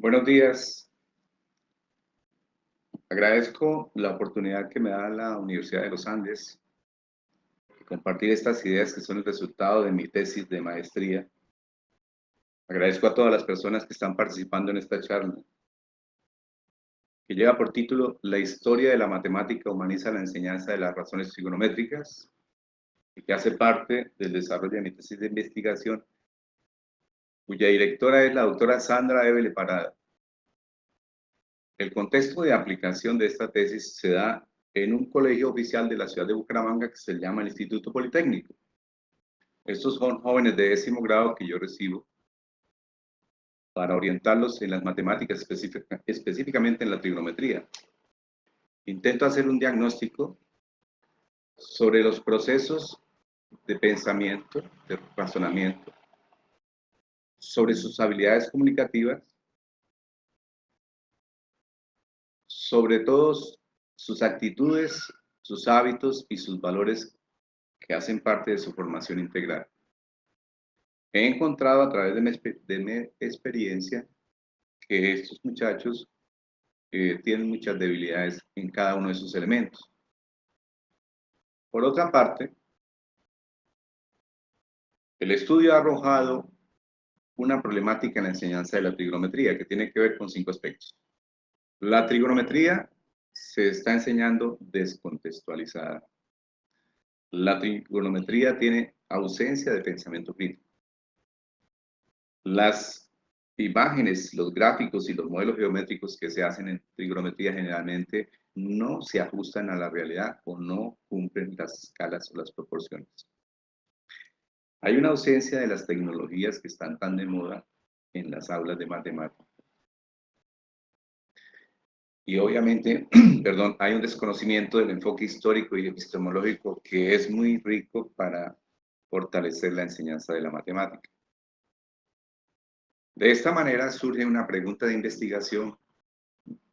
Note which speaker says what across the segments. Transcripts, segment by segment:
Speaker 1: Buenos días. Agradezco la oportunidad que me da la Universidad de los Andes de compartir estas ideas que son el resultado de mi tesis de maestría. Agradezco a todas las personas que están participando en esta charla, que lleva por título La historia de la matemática humaniza la enseñanza de las razones trigonométricas y que hace parte del desarrollo de mi tesis de investigación, cuya directora es la doctora Sandra Évele Parada. El contexto de aplicación de esta tesis se da en un colegio oficial de la ciudad de Bucaramanga que se llama el Instituto Politécnico. Estos son jóvenes de 10º grado que yo recibo para orientarlos en las matemáticas, específicamente en la trigonometría. Intento hacer un diagnóstico sobre los procesos de pensamiento, de razonamiento, sobre sus habilidades comunicativas, sobre todo sus actitudes, sus hábitos y sus valores que hacen parte de su formación integral. He encontrado a través de mi experiencia que estos muchachos tienen muchas debilidades en cada uno de sus elementos. Por otra parte, el estudio ha arrojado una problemática en la enseñanza de la trigonometría que tiene que ver con 5 aspectos. La trigonometría se está enseñando descontextualizada. La trigonometría tiene ausencia de pensamiento crítico. Las imágenes, los gráficos y los modelos geométricos que se hacen en trigonometría generalmente no se ajustan a la realidad o no cumplen las escalas o las proporciones. Hay una ausencia de las tecnologías que están tan de moda en las aulas de matemáticas. Y obviamente, perdón, hay un desconocimiento del enfoque histórico y epistemológico que es muy rico para fortalecer la enseñanza de la matemática. De esta manera surge una pregunta de investigación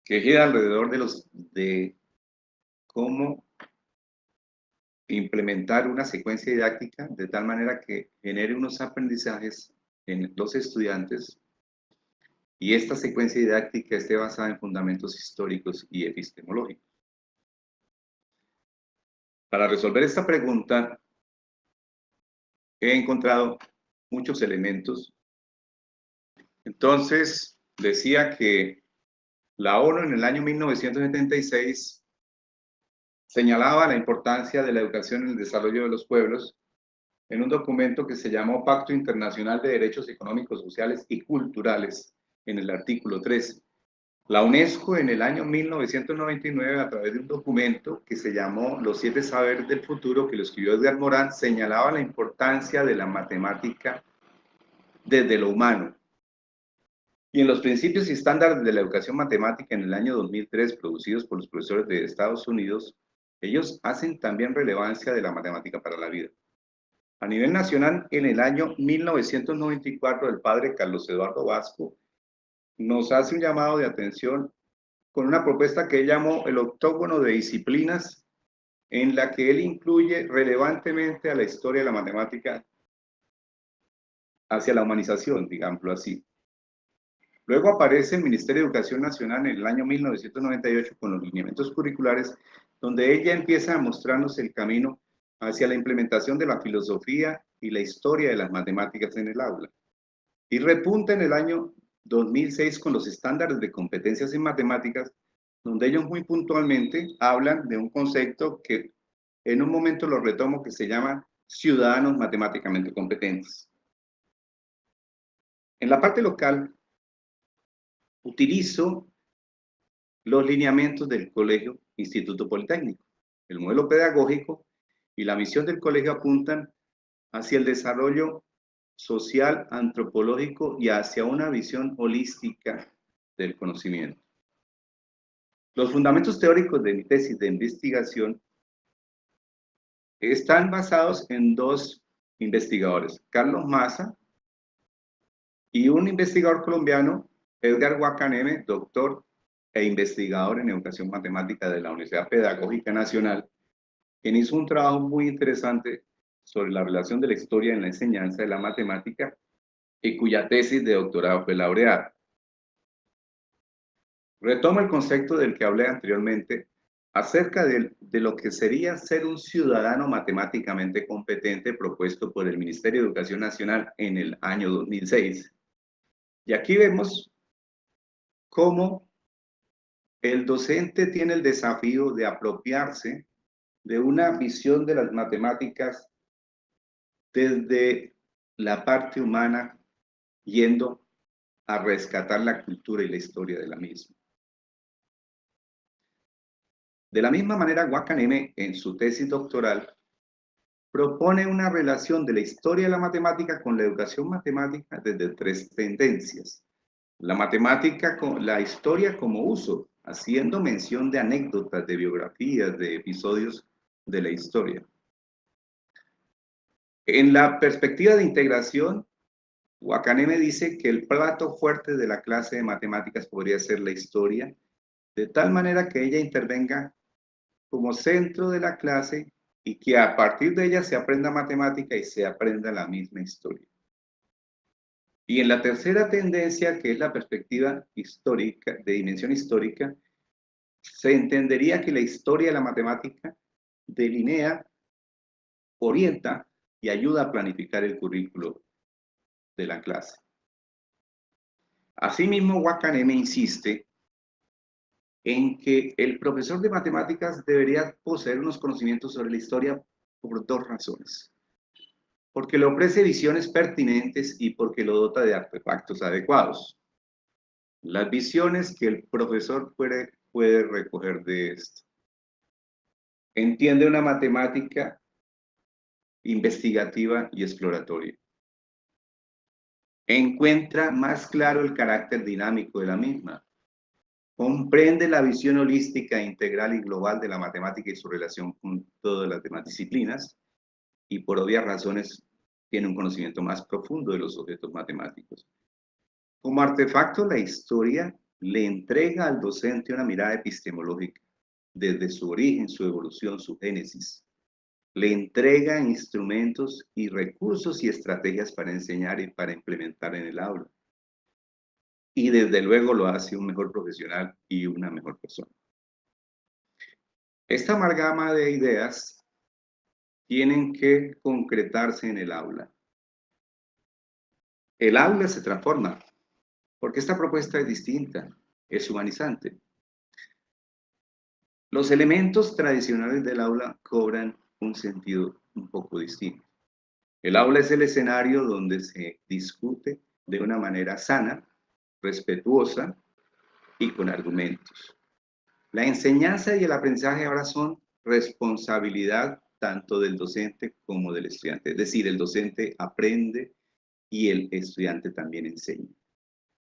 Speaker 1: que gira alrededor de cómo implementar una secuencia didáctica de tal manera que genere unos aprendizajes en los estudiantes y esta secuencia didáctica esté basada en fundamentos históricos y epistemológicos. Para resolver esta pregunta, he encontrado muchos elementos. Entonces, decía que la ONU en el año 1976 señalaba la importancia de la educación en el desarrollo de los pueblos en un documento que se llamó Pacto Internacional de Derechos Económicos, Sociales y Culturales, en el artículo 13. La UNESCO en el año 1999, a través de un documento que se llamó Los 7 Saberes del Futuro, que lo escribió Edgar Morin, señalaba la importancia de la matemática desde lo humano. Y en los principios y estándares de la educación matemática en el año 2003, producidos por los profesores de Estados Unidos, ellos hacen también relevancia de la matemática para la vida. A nivel nacional, en el año 1994, el padre Carlos Eduardo Vasco nos hace un llamado de atención con una propuesta que él llamó el octógono de disciplinas, en la que él incluye relevantemente a la historia de la matemática hacia la humanización, digámoslo así. Luego aparece el Ministerio de Educación Nacional en el año 1998 con los lineamientos curriculares, donde ella empieza a mostrarnos el camino hacia la implementación de la filosofía y la historia de las matemáticas en el aula. Y repunta en el año 2006 con los estándares de competencias en matemáticas, donde ellos muy puntualmente hablan de un concepto que en un momento lo retomo, que se llama ciudadanos matemáticamente competentes. En la parte local, utilizo los lineamientos del Colegio Instituto Politécnico. El modelo pedagógico y la misión del colegio apuntan hacia el desarrollo social, antropológico y hacia una visión holística del conocimiento. Los fundamentos teóricos de mi tesis de investigación están basados en 2 investigadores, Carlos Maza y un investigador colombiano, Edgar Guacaneme, doctor e investigador en educación matemática de la Universidad Pedagógica Nacional, quien hizo un trabajo muy interesante sobre la relación de la historia en la enseñanza de la matemática y cuya tesis de doctorado fue laureada. Retomo el concepto del que hablé anteriormente acerca de lo que sería ser un ciudadano matemáticamente competente propuesto por el Ministerio de Educación Nacional en el año 2006. Y aquí vemos cómo el docente tiene el desafío de apropiarse de una visión de las matemáticas desde la parte humana, yendo a rescatar la cultura y la historia de la misma. De la misma manera, Wakanim, en su tesis doctoral, propone una relación de la historia de la matemática con la educación matemática desde tres tendencias. La matemática, la historia como uso, haciendo mención de anécdotas, de biografías, de episodios de la historia. En la perspectiva de integración, Wakanim dice que el plato fuerte de la clase de matemáticas podría ser la historia, de tal manera que ella intervenga como centro de la clase y que a partir de ella se aprenda matemática y se aprenda la misma historia. Y en la tercera tendencia, que es la perspectiva histórica, de dimensión histórica, se entendería que la historia de la matemática delinea, orienta y ayuda a planificar el currículo de la clase. Asimismo, Wakanim insiste en que el profesor de matemáticas debería poseer unos conocimientos sobre la historia por dos razones. Porque le ofrece visiones pertinentes y porque lo dota de artefactos adecuados. Las visiones que el profesor puede recoger de esto. Entiende una matemática investigativa y exploratoria. Encuentra más claro el carácter dinámico de la misma. Comprende la visión holística, integral y global de la matemática y su relación con todas las demás disciplinas, y por obvias razones tiene un conocimiento más profundo de los objetos matemáticos. Como artefacto, la historia le entrega al docente una mirada epistemológica, desde su origen, su evolución, su génesis. Le entrega instrumentos y recursos y estrategias para enseñar y para implementar en el aula. Y desde luego lo hace un mejor profesional y una mejor persona. Esta amalgama de ideas tienen que concretarse en el aula. El aula se transforma, porque esta propuesta es distinta, es humanizante. Los elementos tradicionales del aula cobran un sentido un poco distinto. El aula es el escenario donde se discute de una manera sana, respetuosa y con argumentos. La enseñanza y el aprendizaje ahora son responsabilidad tanto del docente como del estudiante. Es decir, el docente aprende y el estudiante también enseña.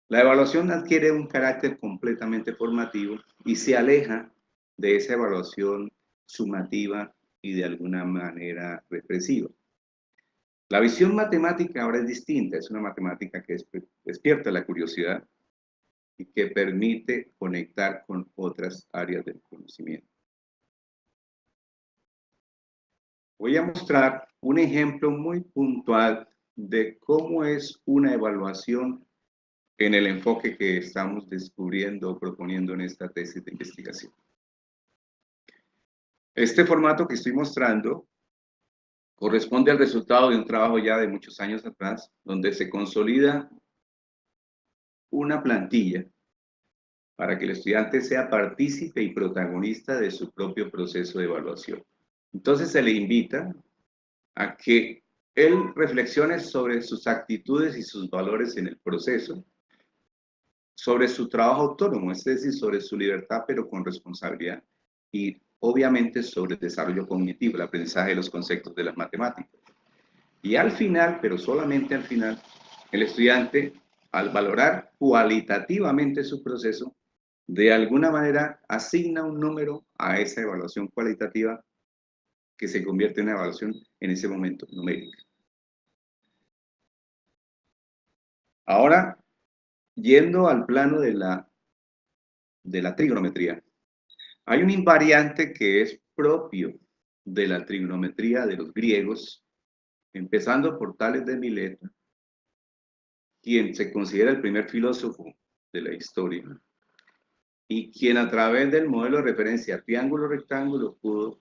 Speaker 1: La evaluación adquiere un carácter completamente formativo y se aleja de esa evaluación sumativa y de alguna manera represiva. La visión matemática ahora es distinta, es una matemática que despierta la curiosidad y que permite conectar con otras áreas del conocimiento. Voy a mostrar un ejemplo muy puntual de cómo es una evaluación en el enfoque que estamos descubriendo o proponiendo en esta tesis de investigación. Este formato que estoy mostrando corresponde al resultado de un trabajo ya de muchos años atrás, donde se consolida una plantilla para que el estudiante sea partícipe y protagonista de su propio proceso de evaluación. Entonces se le invita a que él reflexione sobre sus actitudes y sus valores en el proceso, sobre su trabajo autónomo, es decir, sobre su libertad pero con responsabilidad, y obviamente sobre el desarrollo cognitivo, el aprendizaje de los conceptos de las matemáticas. Y al final, pero solamente al final, el estudiante, al valorar cualitativamente su proceso, de alguna manera asigna un número a esa evaluación cualitativa que se convierte en una evaluación en ese momento numérica. Ahora, yendo al plano de la trigonometría, hay un invariante que es propio de la trigonometría de los griegos, empezando por Tales de Mileto, quien se considera el primer filósofo de la historia, y quien a través del modelo de referencia triángulo-rectángulo pudo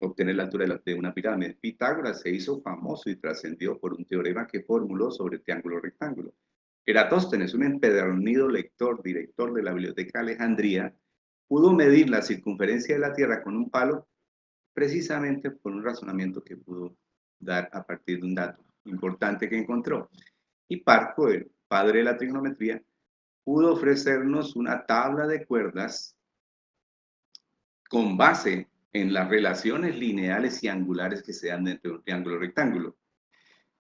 Speaker 1: obtener la altura de una pirámide. Pitágoras se hizo famoso y trascendió por un teorema que formuló sobre triángulo-rectángulo. Eratóstenes, un empedernido lector, director de la Biblioteca de Alejandría, pudo medir la circunferencia de la Tierra con un palo precisamente por un razonamiento que pudo dar a partir de un dato importante que encontró. Y Parco, el padre de la trigonometría, pudo ofrecernos una tabla de cuerdas con base en las relaciones lineales y angulares que se dan dentro de un triángulo rectángulo.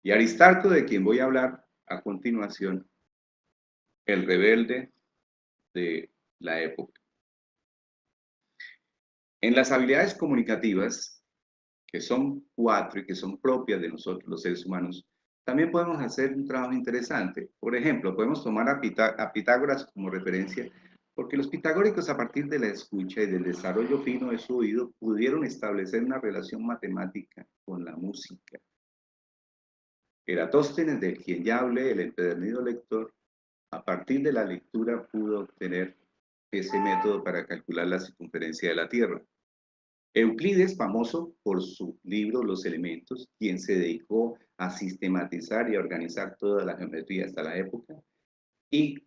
Speaker 1: Y Aristarco, de quien voy a hablar a continuación, el rebelde de la época. En las habilidades comunicativas, que son 4 y que son propias de nosotros los seres humanos, también podemos hacer un trabajo interesante. Por ejemplo, podemos tomar a Pitágoras como referencia, porque los pitagóricos, a partir de la escucha y del desarrollo fino de su oído, pudieron establecer una relación matemática con la música. Eratóstenes, de quien ya hablé, el empedernido lector, a partir de la lectura pudo obtener ese método para calcular la circunferencia de la Tierra. Euclides, famoso por su libro Los Elementos, quien se dedicó a sistematizar y a organizar toda la geometría hasta la época, y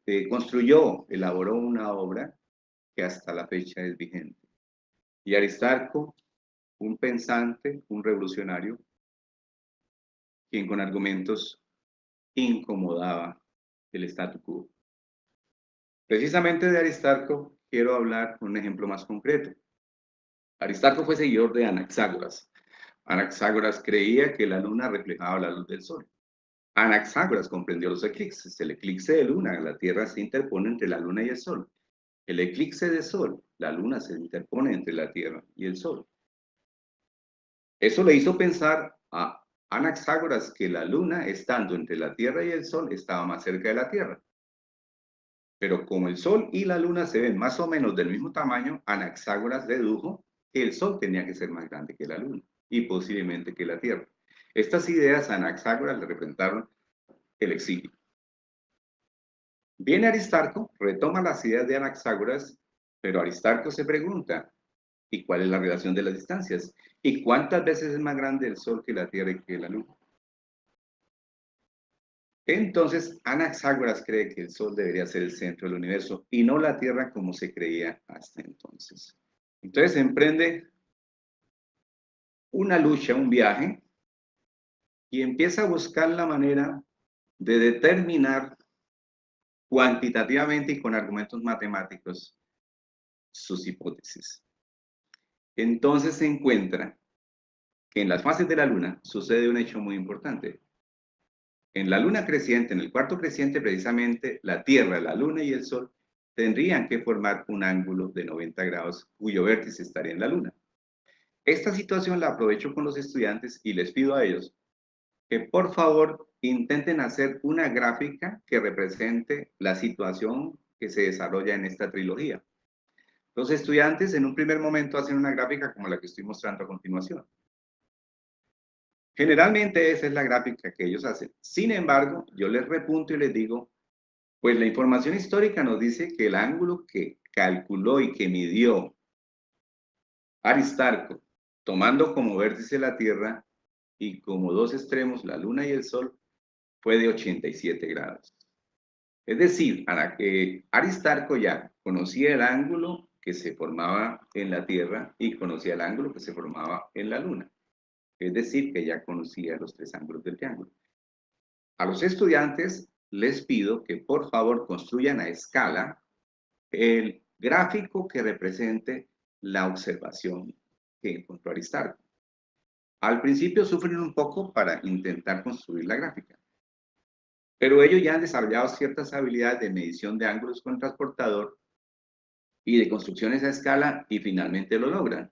Speaker 1: elaboró una obra que hasta la fecha es vigente. Y Aristarco, un pensante, un revolucionario, quien con argumentos incomodaba el statu quo. Precisamente de Aristarco quiero hablar un ejemplo más concreto. Aristarco fue seguidor de Anaxágoras. Anaxágoras creía que la luna reflejaba la luz del sol. Anaxágoras comprendió los eclipses. El eclipse de luna, la Tierra se interpone entre la luna y el sol. El eclipse de sol, la luna se interpone entre la Tierra y el sol. Eso le hizo pensar a Anaxágoras que la luna, estando entre la Tierra y el sol, estaba más cerca de la Tierra. Pero como el sol y la luna se ven más o menos del mismo tamaño, Anaxágoras dedujo que el sol tenía que ser más grande que la luna y posiblemente que la Tierra. Estas ideas a Anaxágoras le representaron el exilio. Viene Aristarco, retoma las ideas de Anaxágoras, pero Aristarco se pregunta, ¿y cuál es la relación de las distancias? ¿Y cuántas veces es más grande el sol que la Tierra y que la luna? Entonces, Anaxágoras cree que el Sol debería ser el centro del universo y no la Tierra como se creía hasta entonces. Entonces emprende una lucha, un viaje, y empieza a buscar la manera de determinar cuantitativamente y con argumentos matemáticos sus hipótesis. Entonces se encuentra que en las fases de la Luna sucede un hecho muy importante. En la luna creciente, en el cuarto creciente, precisamente la Tierra, la Luna y el Sol tendrían que formar un ángulo de 90 grados cuyo vértice estaría en la Luna. Esta situación la aprovecho con los estudiantes y les pido a ellos que por favor intenten hacer una gráfica que represente la situación que se desarrolla en esta trilogía. Los estudiantes en un primer momento hacen una gráfica como la que estoy mostrando a continuación. Generalmente esa es la gráfica que ellos hacen. Sin embargo, yo les repunto y les digo, pues la información histórica nos dice que el ángulo que calculó y que midió Aristarco, tomando como vértice la Tierra y como dos extremos la Luna y el Sol, fue de 87 grados. Es decir, Aristarco ya conocía el ángulo que se formaba en la Tierra y conocía el ángulo que se formaba en la Luna. Es decir, que ya conocía los tres ángulos del triángulo. A los estudiantes les pido que por favor construyan a escala el gráfico que represente la observación que encontró Aristarco. Al principio sufren un poco para intentar construir la gráfica, pero ellos ya han desarrollado ciertas habilidades de medición de ángulos con transportador y de construcciones a escala y finalmente lo logran.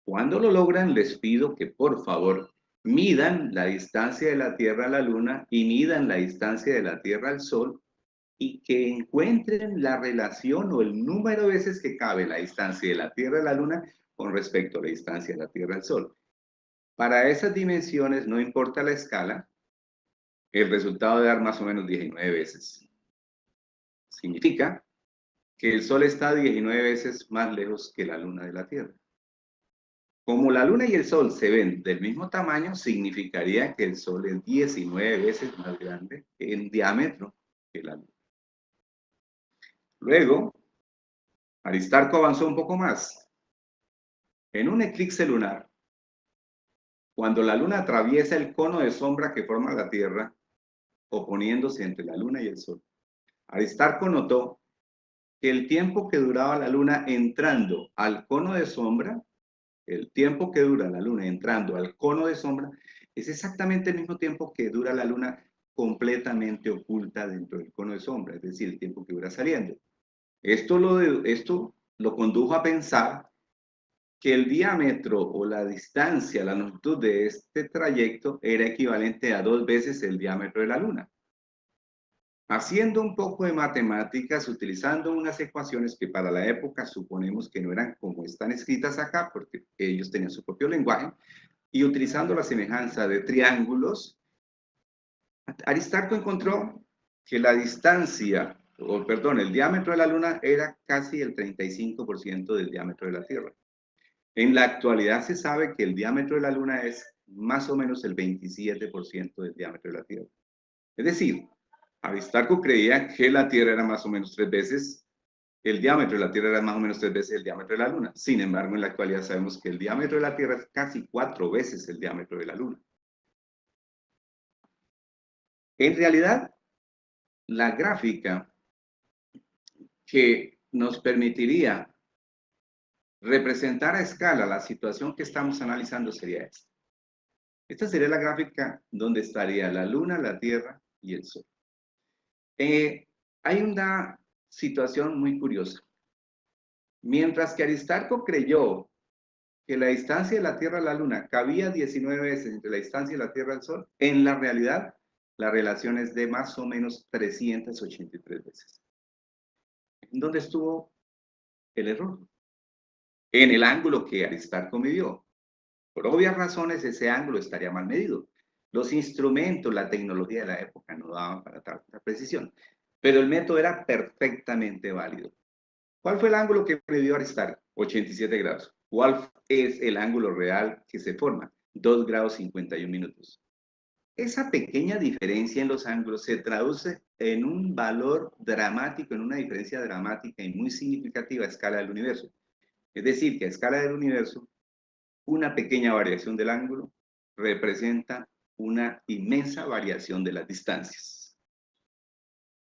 Speaker 1: Cuando lo logran, les pido que por favor midan la distancia de la Tierra a la Luna y midan la distancia de la Tierra al Sol y que encuentren la relación o el número de veces que cabe la distancia de la Tierra a la Luna con respecto a la distancia de la Tierra al Sol. Para esas dimensiones, no importa la escala, el resultado debe dar más o menos 19 veces. Significa que el Sol está 19 veces más lejos que la Luna de la Tierra. Como la Luna y el Sol se ven del mismo tamaño, significaría que el Sol es 19 veces más grande en diámetro que la Luna. Luego, Aristarco avanzó un poco más. En un eclipse lunar, cuando la Luna atraviesa el cono de sombra que forma la Tierra, oponiéndose entre la Luna y el Sol, Aristarco notó que el tiempo que duraba la Luna entrando al cono de sombra, el tiempo que dura la Luna entrando al cono de sombra, es exactamente el mismo tiempo que dura la Luna completamente oculta dentro del cono de sombra, es decir, el tiempo que dura saliendo. Esto lo condujo a pensar que el diámetro o la distancia, la longitud de este trayecto era equivalente a 2 veces el diámetro de la Luna. Haciendo un poco de matemáticas, utilizando unas ecuaciones que para la época suponemos que no eran como están escritas acá, porque ellos tenían su propio lenguaje, y utilizando la semejanza de triángulos, Aristarco encontró que la distancia, o perdón, el diámetro de la Luna era casi el 35% del diámetro de la Tierra. En la actualidad se sabe que el diámetro de la Luna es más o menos el 27% del diámetro de la Tierra. Es decir, Aristarco creía que la Tierra era más o menos 3 veces, el diámetro de la Tierra era más o menos 3 veces el diámetro de la Luna. Sin embargo, en la actualidad sabemos que el diámetro de la Tierra es casi 4 veces el diámetro de la Luna. En realidad, la gráfica que nos permitiría representar a escala la situación que estamos analizando sería esta. Esta sería la gráfica donde estaría la Luna, la Tierra y el Sol. Hay una situación muy curiosa. Mientras que Aristarco creyó que la distancia de la Tierra a la Luna cabía 19 veces entre la distancia de la Tierra al Sol, en la realidad la relación es de más o menos 383 veces. ¿Dónde estuvo el error? En el ángulo que Aristarco midió. Por obvias razones, ese ángulo estaría mal medido. Los instrumentos, la tecnología de la época no daban para tanta precisión, pero el método era perfectamente válido. ¿Cuál fue el ángulo que midió Aristarco? 87 grados. ¿Cuál es el ángulo real que se forma? 2 grados 51 minutos. Esa pequeña diferencia en los ángulos se traduce en un valor dramático, en una diferencia dramática y muy significativa a escala del universo. Es decir, que a escala del universo, una pequeña variación del ángulo representa una inmensa variación de las distancias.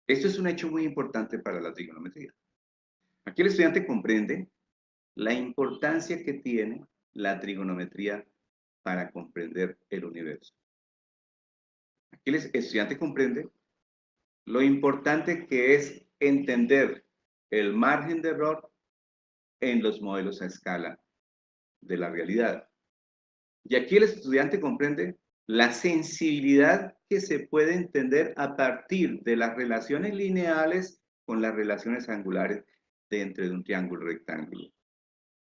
Speaker 1: Esto es un hecho muy importante para la trigonometría. Aquí el estudiante comprende la importancia que tiene la trigonometría para comprender el universo. Aquí el estudiante comprende lo importante que es entender el margen de error en los modelos a escala de la realidad. Y aquí el estudiante comprende la sensibilidad que se puede entender a partir de las relaciones lineales con las relaciones angulares dentro de un triángulo rectángulo.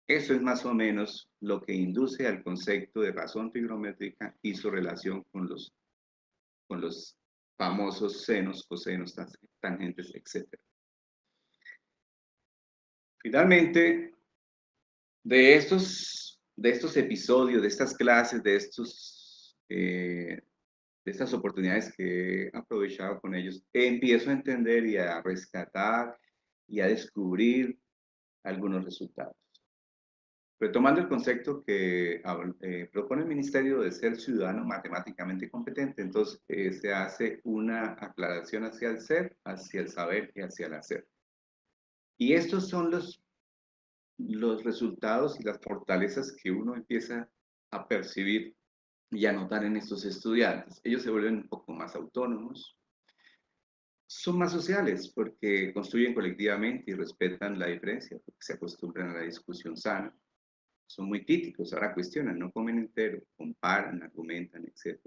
Speaker 1: Eso es más o menos lo que induce al concepto de razón trigonométrica y su relación con los famosos senos, cosenos, tangentes, etc. Finalmente, de estos episodios, de estas clases, de estas oportunidades que he aprovechado con ellos, empiezo a entender y a rescatar y a descubrir algunos resultados. Retomando el concepto que propone el Ministerio de ser ciudadano matemáticamente competente, entonces se hace una aclaración hacia el ser, hacia el saber y hacia el hacer. Y estos son los resultados y las fortalezas que uno empieza a percibir y a notar en estos estudiantes. Ellos se vuelven un poco más autónomos, son más sociales porque construyen colectivamente y respetan la diferencia, porque se acostumbran a la discusión sana. Son muy críticos, ahora cuestionan, no comen entero, comparan, argumentan, etc.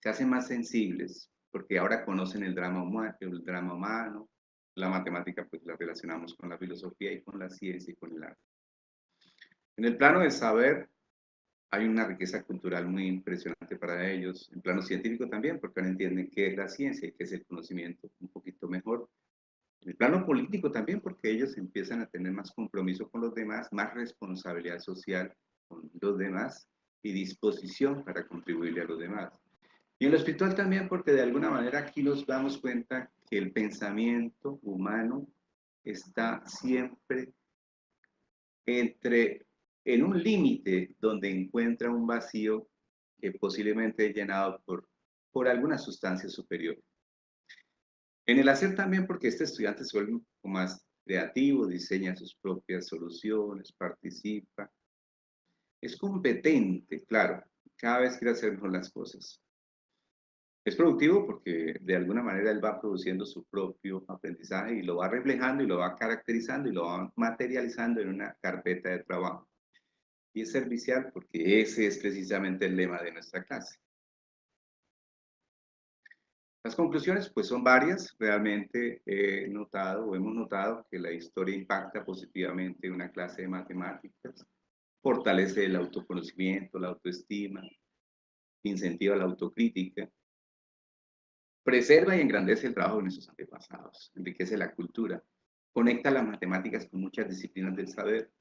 Speaker 1: Se hacen más sensibles porque ahora conocen el drama humano, la matemática pues la relacionamos con la filosofía y con la ciencia y con el arte. En el plano del saber hay una riqueza cultural muy impresionante para ellos, en plano científico también, porque ahora entienden qué es la ciencia y qué es el conocimiento un poquito mejor. En el plano político también, porque ellos empiezan a tener más compromiso con los demás, más responsabilidad social con los demás y disposición para contribuirle a los demás. Y en lo espiritual también, porque de alguna manera aquí nos damos cuenta que el pensamiento humano está siempre en un límite donde encuentra un vacío que posiblemente es llenado por alguna sustancia superior. En el hacer también, porque este estudiante se vuelve un poco más creativo, diseña sus propias soluciones, participa, es competente, claro, cada vez quiere hacer mejor las cosas. Es productivo porque de alguna manera él va produciendo su propio aprendizaje y lo va reflejando y lo va caracterizando y lo va materializando en una carpeta de trabajo. Y es servicial porque ese es precisamente el lema de nuestra clase. Las conclusiones pues son varias. Realmente he notado o hemos notado que la historia impacta positivamente una clase de matemáticas, fortalece el autoconocimiento, la autoestima, incentiva la autocrítica, preserva y engrandece el trabajo de nuestros antepasados, enriquece la cultura, conecta las matemáticas con muchas disciplinas del saber,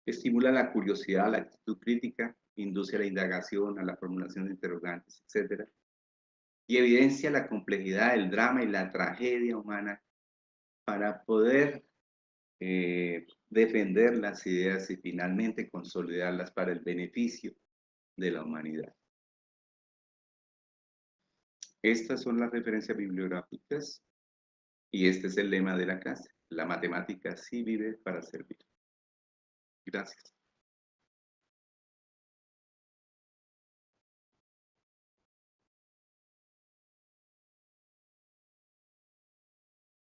Speaker 1: estimula la curiosidad, la actitud crítica, induce a la indagación, a la formulación de interrogantes, etc. Y evidencia la complejidad del drama y la tragedia humana para poder defender las ideas y finalmente consolidarlas para el beneficio de la humanidad. Estas son las referencias bibliográficas y este es el lema de la clase. La matemática sí vive para servir. Gracias.